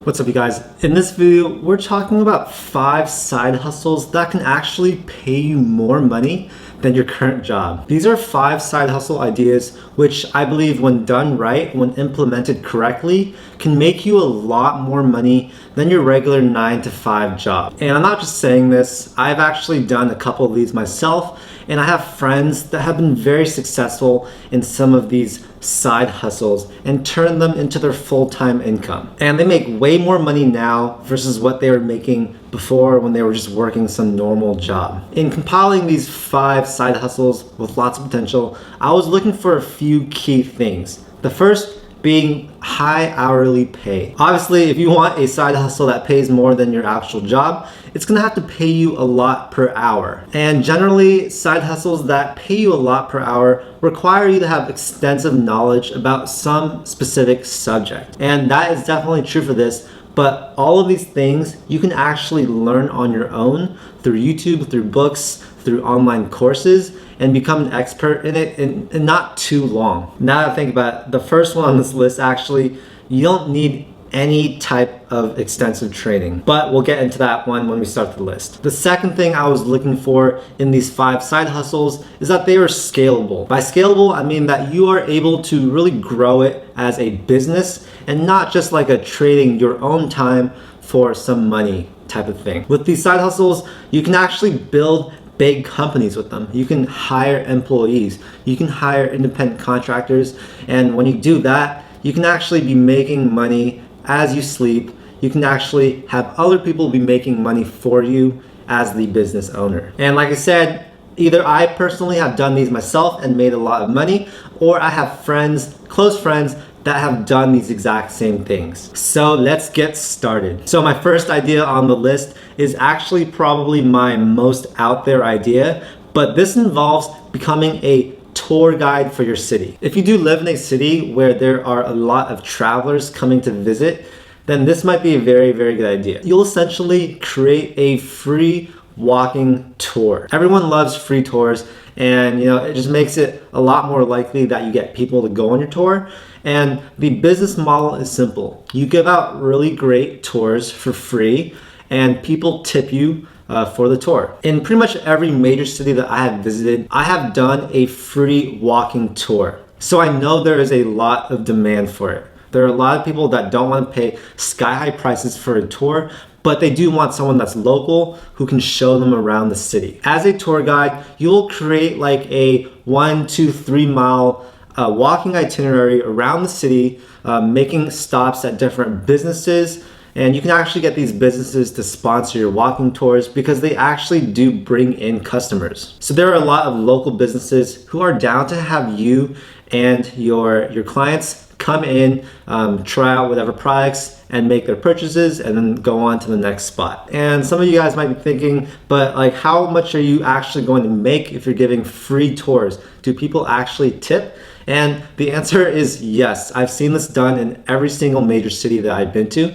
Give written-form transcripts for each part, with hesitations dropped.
What's up, you guys? In this video, we're talking about 5 side hustles that can actually pay you more money than your current job. These are 5 side hustle ideas which I believe, when done right, when implemented correctly, can make you a lot more money than your regular 9-to-5 job. And I'm not just saying this, I've actually done a couple of these myself, and I have friends that have been very successful in some of these side hustles and turned them into their full-time income. And they make way more money now versus what they were making before when they were just working some normal job. In compiling these 5 side hustles with lots of potential, I was looking for a few key things. The first being high hourly pay. Obviously, if you want a side hustle that pays more than your actual job, it's gonna have to pay you a lot per hour. And generally, side hustles that pay you a lot per hour require you to have extensive knowledge about some specific subject. And that is definitely true for this, but all of these things you can actually learn on your own through YouTube, through books, through online courses, and become an expert in it in not too long. Now that I think about it, the first one on this list, actually, you don't need any type of extensive training, but we'll get into that one when we start the list. The second thing I was looking for in these 5 side hustles is that they are scalable. By scalable, I mean that you are able to really grow it as a business and not just like a trading your own time for some money type of thing. With these side hustles, you can actually build big companies with them. You can hire employees, you can hire independent contractors, and when you do that, you can actually be making money as you sleep. You can actually have other people be making money for you as the business owner. And like I said, either I personally have done these myself and made a lot of money, or I have friends, close friends, that have done these exact same things. So let's get started. So my first idea on the list is actually probably my most out there idea, but this involves becoming a tour guide for your city. If you do live in a city where there are a lot of travelers coming to visit, then this might be a very, very good idea. You'll essentially create a free walking tour. Everyone loves free tours, and it just makes it a lot more likely that you get people to go on your tour. And the business model is simple. You give out really great tours for free, and people tip you for the tour. In pretty much every major city that I have visited, I have done a free walking tour. So I know there is a lot of demand for it. There are a lot of people that don't want to pay sky-high prices for a tour, but they do want someone that's local who can show them around the city. As a tour guide, you'll create like a 1, 2, 3 mile walking itinerary around the city, making stops at different businesses. And you can actually get these businesses to sponsor your walking tours because they actually do bring in customers. So there are a lot of local businesses who are down to have you and your clients come in, try out whatever products and make their purchases and then go on to the next spot. And some of you guys might be thinking, but like, how much are you actually going to make if you're giving free tours? Do people actually tip? And the answer is yes. I've seen this done in every single major city that I've been to.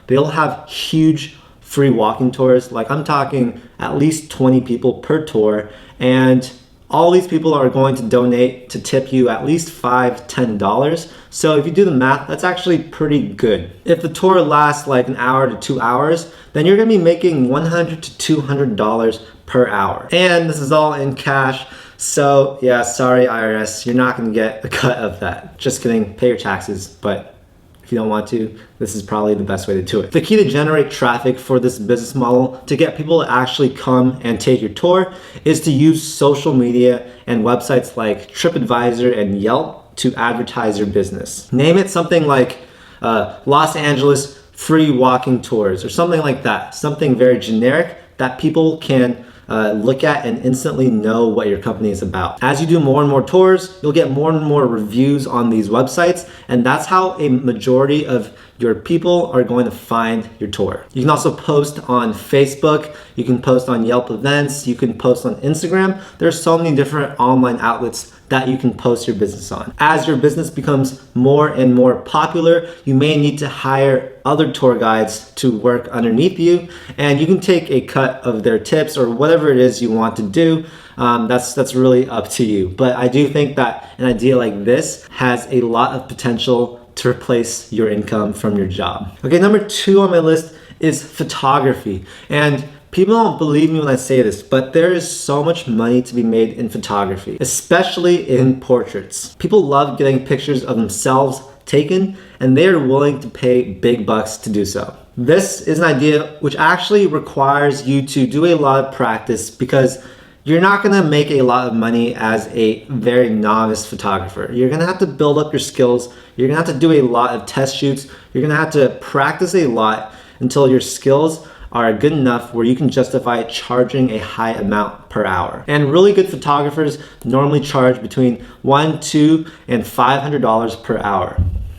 They'll have huge free walking tours. Like, I'm talking at least 20 people per tour, and all these people are going to donate to tip you at least $5, $10. So if you do the math, that's actually pretty good. If the tour lasts like an hour to 2 hours, then you're gonna be making $100 to $200 per hour. And this is all in cash. So yeah, sorry IRS, you're not gonna get a cut of that. Just kidding, pay your taxes, but if you don't want to, this is probably the best way to do it. The key to generate traffic for this business model, to get people to actually come and take your tour, is to use social media and websites like TripAdvisor and Yelp to advertise your business. Name it something like Los Angeles free walking tours or something like that. Something very generic that people can look at and instantly know what your company is about. As you do more and more tours, you'll get more and more reviews on these websites, and that's how a majority of your people are going to find your tour. You can also post on Facebook, you can post on Yelp events, you can post on Instagram. There's so many different online outlets that you can post your business on. As your business becomes more and more popular, you may need to hire other tour guides to work underneath you, and you can take a cut of their tips or whatever it is you want to do. That's really up to you. But I do think that an idea like this has a lot of potential to replace your income from your job. Okay, number 2 on my list is photography. And people don't believe me when I say this, but there is so much money to be made in photography, especially in portraits. People love getting pictures of themselves taken, and they are willing to pay big bucks to do so. This is an idea which actually requires you to do a lot of practice, because you're not gonna make a lot of money as a very novice photographer. You're gonna have to build up your skills. You're gonna have to do a lot of test shoots. You're gonna have to practice a lot until your skills are good enough where you can justify charging a high amount per hour. And really good photographers normally charge between $100, $200, and $500 per hour.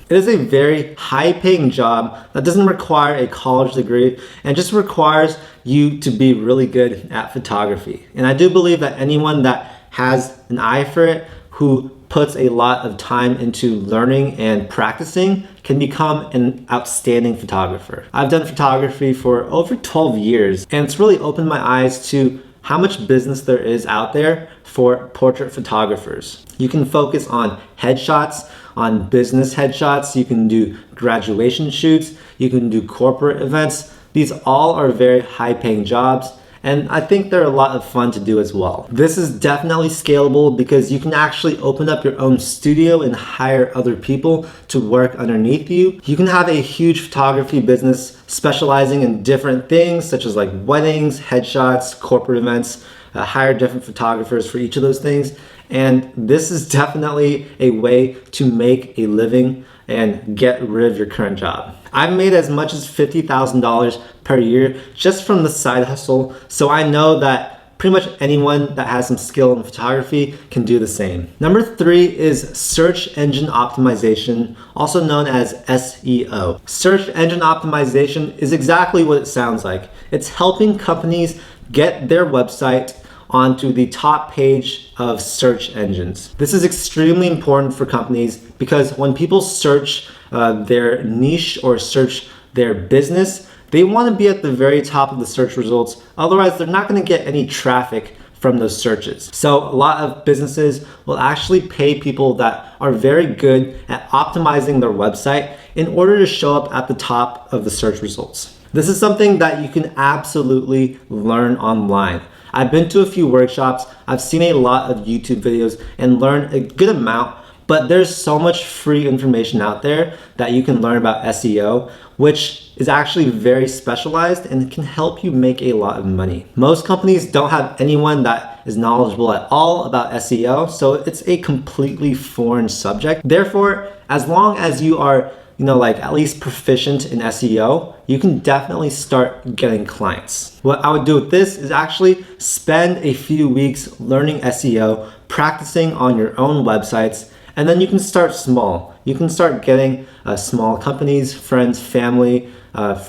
It is a very high-paying job that doesn't require a college degree and just requires you to be really good at photography. And I do believe that anyone that has an eye for it, who puts a lot of time into learning and practicing, can become an outstanding photographer. I've done photography for over 12 years, and it's really opened my eyes to how much business there is out there for portrait photographers. You can focus on headshots, on business headshots, you can do graduation shoots, you can do corporate events. These all are very high-paying jobs, and I think they're a lot of fun to do as well. This is definitely scalable because you can actually open up your own studio and hire other people to work underneath you. You can have a huge photography business specializing in different things such as like weddings, headshots, corporate events, hire different photographers for each of those things. And this is definitely a way to make a living and get rid of your current job. I've made as much as $50,000 per year just from the side hustle, so I know that pretty much anyone that has some skill in photography can do the same. Number 3 is search engine optimization, also known as SEO. Search engine optimization is exactly what it sounds like. It's helping companies get their website onto the top page of search engines. This is extremely important for companies because when people search their niche or search their business, they want to be at the very top of the search results. Otherwise, they're not going to get any traffic from those searches. So a lot of businesses will actually pay people that are very good at optimizing their website in order to show up at the top of the search results. This is something that you can absolutely learn online. I've been to a few workshops, I've seen a lot of YouTube videos and learned a good amount, but there's so much free information out there that you can learn about SEO, which is actually very specialized and can help you make a lot of money. Most companies don't have anyone that is knowledgeable at all about SEO, so it's a completely foreign subject. Therefore, as long as you are at least proficient in SEO, you can definitely start getting clients. What I would do with this is actually spend a few weeks learning SEO, practicing on your own websites, and then you can start small. You can start getting small companies, friends, family,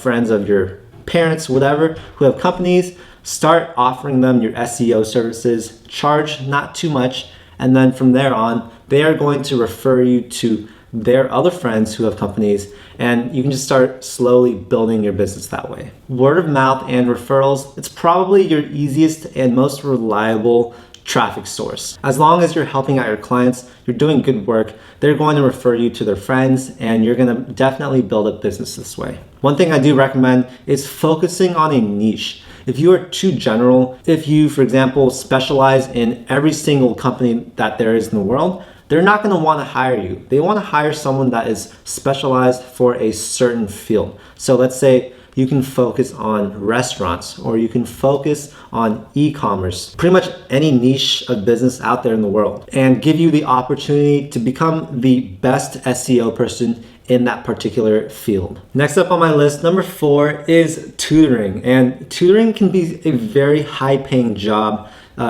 friends of your parents, whatever, who have companies. Start offering them your SEO services, charge not too much, and then from there on, they are going to refer you to their other friends who have companies, and you can just start slowly building your business that way. Word of mouth and referrals, it's probably your easiest and most reliable traffic source. As long as you're helping out your clients, you're doing good work, they're going to refer you to their friends, and you're going to definitely build a business this way. One thing I do recommend is focusing on a niche. If you are too general, if you, for example, specialize in every single company that there is in the world, they're not going to want to hire you. They want to hire someone that is specialized for a certain field. So let's say you can focus on restaurants, or you can focus on e-commerce, pretty much any niche of business out there in the world, and give you the opportunity to become the best SEO person in that particular field. Next up on my list, number 4 is tutoring. And tutoring can be a very high-paying job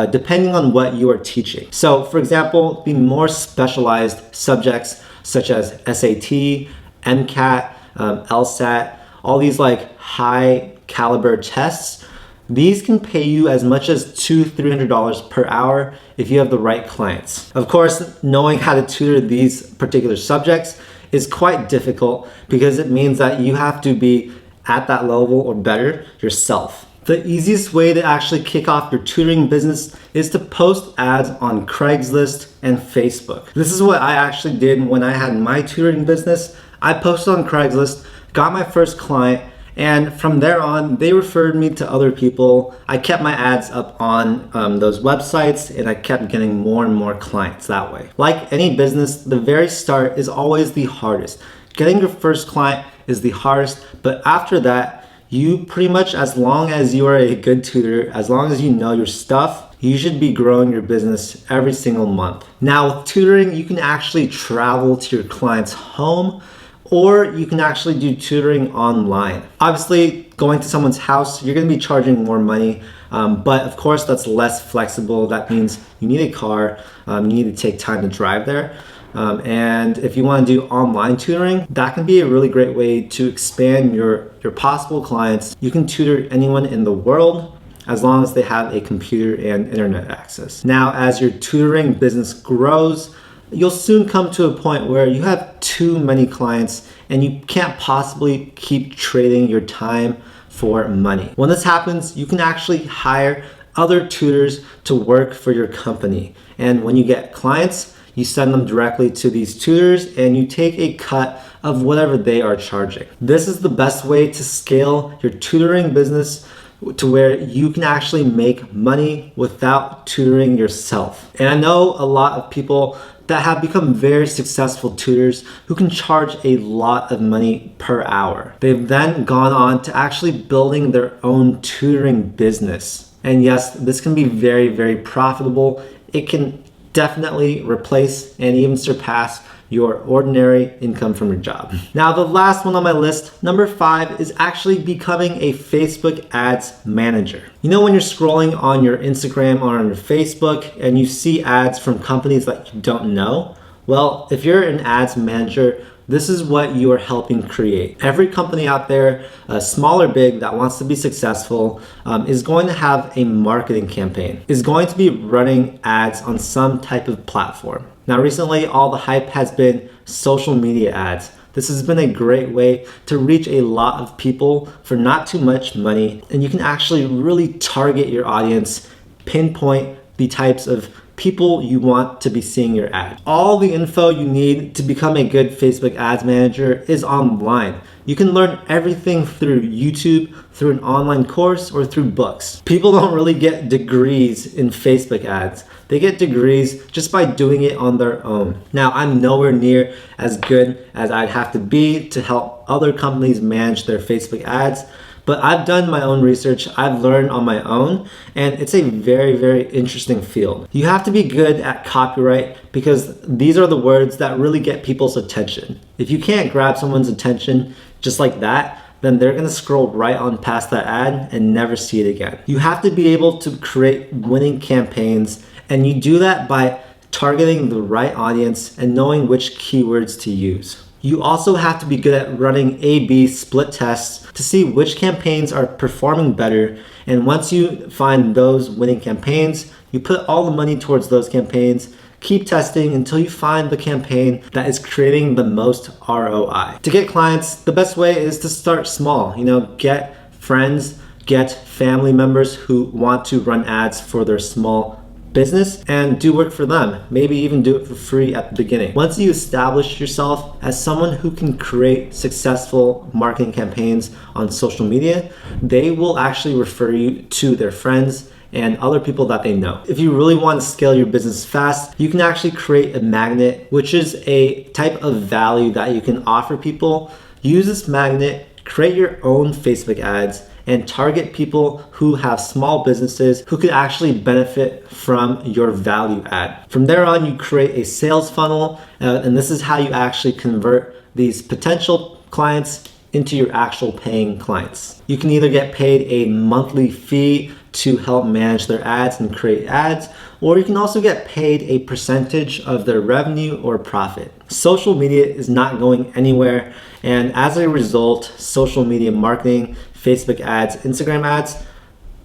depending on what you are teaching. So for example, the more specialized subjects such as SAT, MCAT, LSAT, all these like high caliber tests, these can pay you as much as $200-$300 per hour if you have the right clients. Of course, knowing how to tutor these particular subjects is quite difficult because it means that you have to be at that level or better yourself. The easiest way to actually kick off your tutoring business is to post ads on Craigslist and Facebook. This is what I actually did when I had my tutoring business. I posted on Craigslist, got my first client, and from there on, they referred me to other people. I kept my ads up on those websites, and I kept getting more and more clients that way. Like any business, the very start is always the hardest. Getting your first client is the hardest, but after that, you pretty much, as long as you are a good tutor, as long as you know your stuff, you should be growing your business every single month. Now with tutoring, you can actually travel to your client's home, or you can actually do tutoring online. Obviously, going to someone's house, you're gonna be charging more money, but of course that's less flexible. That means you need a car, you need to take time to drive there. And if you want to do online tutoring, that can be a really great way to expand your possible clients. You can tutor anyone in the world as long as they have a computer and internet access. Now, as your tutoring business grows, you'll soon come to a point where you have too many clients and you can't possibly keep trading your time for money. When this happens, you can actually hire other tutors to work for your company. And when you get clients, you send them directly to these tutors and you take a cut of whatever they are charging. This is the best way to scale your tutoring business to where you can actually make money without tutoring yourself. And I know a lot of people that have become very successful tutors who can charge a lot of money per hour. They've then gone on to actually building their own tutoring business. And yes, this can be very, very profitable. It can definitely replace and even surpass your ordinary income from your job. Now, the last one on my list, number 5, is actually becoming a Facebook ads manager. You know, when you're scrolling on your Instagram or on your Facebook and you see ads from companies that you don't know, well, if you're an ads manager, this is what you are helping create. Every company out there, small or big, that wants to be successful is going to have a marketing campaign, is going to be running ads on some type of platform. Now, recently, all the hype has been social media ads. This has been a great way to reach a lot of people for not too much money, and you can actually really target your audience, pinpoint the types of people you want to be seeing your ad. All the info you need to become a good Facebook ads manager is online. You can learn everything through YouTube, through an online course, or through books. People don't really get degrees in Facebook ads. They get degrees just by doing it on their own. Now, I'm nowhere near as good as I'd have to be to help other companies manage their Facebook ads, but I've done my own research, I've learned on my own, and it's a very, very interesting field. You have to be good at copyright because these are the words that really get people's attention. If you can't grab someone's attention just like that, then they're gonna scroll right on past that ad and never see it again. You have to be able to create winning campaigns, and you do that by targeting the right audience and knowing which keywords to use. You also have to be good at running A/B split tests to see which campaigns are performing better. And once you find those winning campaigns, you put all the money towards those campaigns, keep testing until you find the campaign that is creating the most ROI. To get clients, the best way is to start small. Get friends, get family members who want to run ads for their small business and do work for them. Maybe even do it for free at the beginning. Once you establish yourself as someone who can create successful marketing campaigns on social media, they will actually refer you to their friends and other people that they know. If you really want to scale your business fast, you can actually create a magnet, which is a type of value that you can offer people. Use this magnet, create your own Facebook ads, and target people who have small businesses who could actually benefit from your value add. From there on, you create a sales funnel, and this is how you actually convert these potential clients into your actual paying clients. You can either get paid a monthly fee to help manage their ads and create ads, or you can also get paid a percentage of their revenue or profit. Social media is not going anywhere, and as a result, social media marketing, Facebook ads, Instagram ads,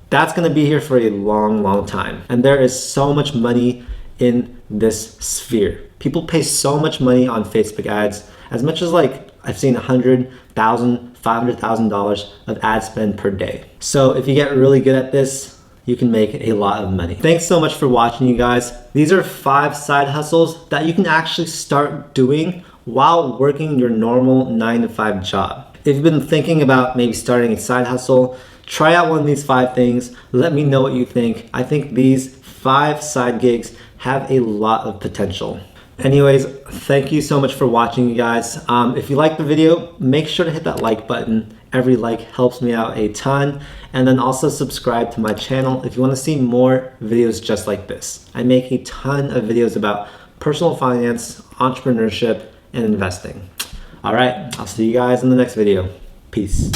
that's gonna be here for a long, long time. And there is so much money in this sphere. People pay so much money on Facebook ads, as much as I've seen 100,000, $500,000 of ad spend per day. So if you get really good at this, you can make a lot of money. Thanks so much for watching, you guys. These are 5 side hustles that you can actually start doing while working your normal 9-to-5 job. If you've been thinking about maybe starting a side hustle, try out one of these 5 things. Let me know what you think. I think these 5 side gigs have a lot of potential. Anyways, thank you so much for watching, you guys. If you liked the video, make sure to hit that like button. Every like helps me out a ton. And then also subscribe to my channel if you want to see more videos just like this. I make a ton of videos about personal finance, entrepreneurship, and investing. All right, I'll see you guys in the next video. Peace.